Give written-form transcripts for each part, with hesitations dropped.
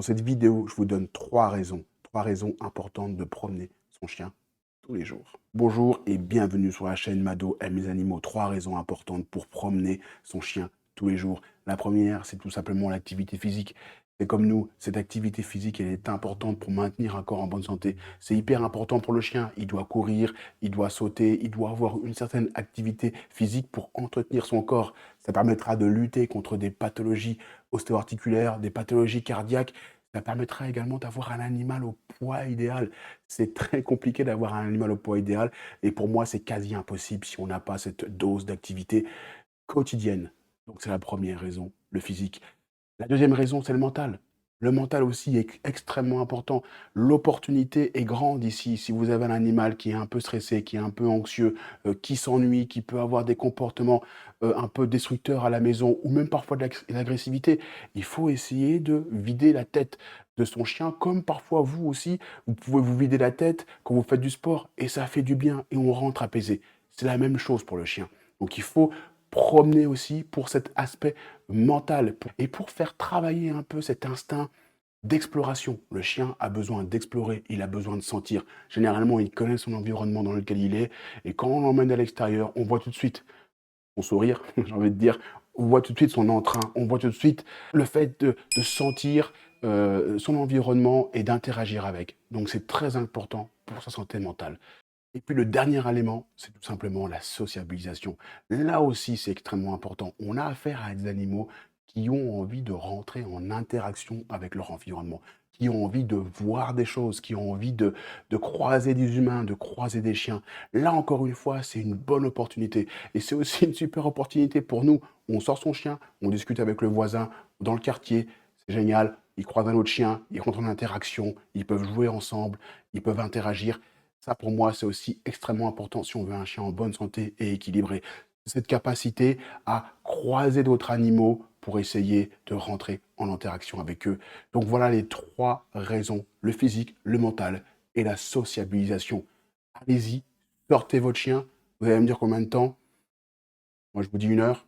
Dans cette vidéo, je vous donne trois raisons importantes de promener son chien tous les jours. Bonjour et bienvenue sur la chaîne Mado aime les animaux. Trois raisons importantes pour promener son chien tous les jours. La première, c'est tout simplement l'activité physique. C'est comme nous, cette activité physique, elle est importante pour maintenir un corps en bonne santé. C'est hyper important pour le chien. Il doit courir, il doit sauter, il doit avoir une certaine activité physique pour entretenir son corps. Ça permettra de lutter contre des pathologies ostéo-articulaires, des pathologies cardiaques. Ça permettra également d'avoir un animal au poids idéal. C'est très compliqué d'avoir un animal au poids idéal et pour moi, c'est quasi impossible si on n'a pas cette dose d'activité quotidienne. Donc c'est la première raison, le physique. La deuxième raison, c'est le mental. Le mental aussi est extrêmement important. L'opportunité est grande ici. Si vous avez un animal qui est un peu stressé, qui est un peu anxieux, qui s'ennuie, qui peut avoir des comportements un peu destructeurs à la maison ou même parfois de l'agressivité, il faut essayer de vider la tête de son chien, comme parfois vous aussi, vous pouvez vous vider la tête quand vous faites du sport et ça fait du bien et on rentre apaisé. C'est la même chose pour le chien. Donc il faut promener aussi pour cet aspect mental et pour faire travailler un peu cet instinct d'exploration. Le chien a besoin d'explorer, il a besoin de sentir. Généralement, il connaît son environnement dans lequel il est et quand on l'emmène à l'extérieur, on voit tout de suite son sourire, j'ai envie de dire, on voit tout de suite son entrain, on voit tout de suite le fait de sentir son environnement et d'interagir avec. Donc c'est très important pour sa santé mentale. Et puis le dernier élément, c'est tout simplement la sociabilisation. Là aussi, c'est extrêmement important. On a affaire à des animaux qui ont envie de rentrer en interaction avec leur environnement, qui ont envie de voir des choses, qui ont envie de croiser des humains, de croiser des chiens. Là, encore une fois, c'est une bonne opportunité. Et c'est aussi une super opportunité pour nous. On sort son chien, on discute avec le voisin dans le quartier, c'est génial. Ils croisent un autre chien, ils rentrent en interaction, ils peuvent jouer ensemble, ils peuvent interagir. Ça, pour moi, c'est aussi extrêmement important si on veut un chien en bonne santé et équilibré. Cette capacité à croiser d'autres animaux pour essayer de rentrer en interaction avec eux. Donc voilà les trois raisons, le physique, le mental et la sociabilisation. Allez-y, sortez votre chien. Vous allez me dire combien de temps? Moi, je vous dis 1 heure.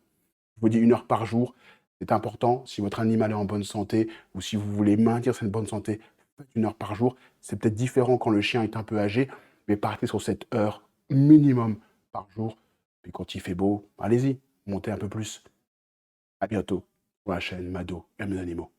Je vous dis 1 heure par jour. C'est important. Si votre animal est en bonne santé ou si vous voulez maintenir cette bonne santé, faites 1 heure par jour. C'est peut-être différent quand le chien est un peu âgé, mais partez sur cette heure minimum par jour. Puis quand il fait beau, allez-y, montez un peu plus. À bientôt sur la chaîne Mado aime les animaux.